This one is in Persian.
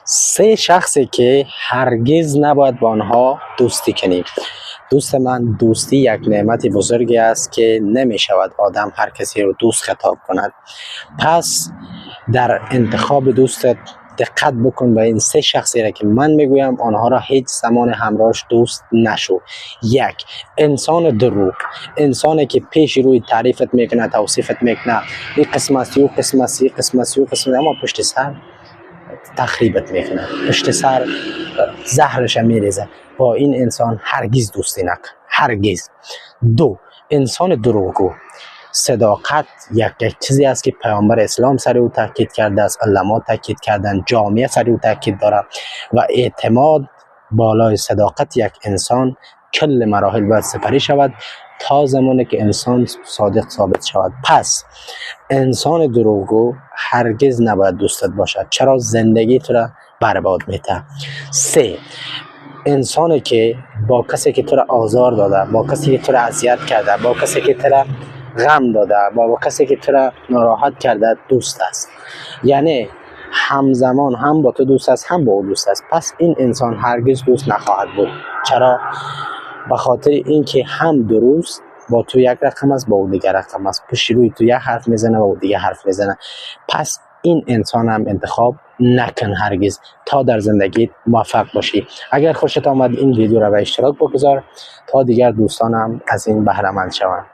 سه شخصی که هرگز نباید با آنها دوستی کنیم. دوست من، دوستی یک نعمت بزرگی است که نمی شود آدم هر کسی رو دوست خطاب کند. پس در انتخاب دوستت دقت بکن به این سه شخصی را که من میگویم، آنها را هیچ زمان همراهش دوست نشو. یک، انسان دروغ، انسانی که پیش روی تعریفت میکنه، توصیفت میکنه، این قسم است، این قسم است، این قسم است، این قسم است، اما پشت سر تخریبت میکنه، پشت سر زهرش میریزه. با این انسان هرگز دوستی نکن، هرگز. دو، انسان دروغگو. صداقت یک چیزی است که پیامبر اسلام سر او تاکید کرده است، علما تاکید کردن، جامعه سر او تاکید داره و اعتماد بالای صداقت یک انسان کل مراحل باید سپری شود تا زمانی که انسان صادق ثابت شود. پس انسان دروغگو هرگز نباید دوستت باشد، چرا؟ زندگی تو را برباد میته. سه، انسانی که با کسی که تو را آزار داده، با کسی که تو را اذیت کرده، با کسی که تو را غم داده، با کسی که تو را ناراحت کرده دوست است، یعنی همزمان هم با تو دوست است هم با او دوست است، پس این انسان هرگز دوست نخواهد بود. چرا؟ به خاطر اینکه هم درست با تو یک رقم است، با او دیگر رقم است، پشت روی تو یک حرف میزنه و او دیگر حرف میزنه. پس این انسان هم انتخاب نکن هرگز تا در زندگی موفق باشی. اگر خوشت آمد این ویدیو را به اشتراک بگذار تا دیگر دوستانم از این بهره مند شوند.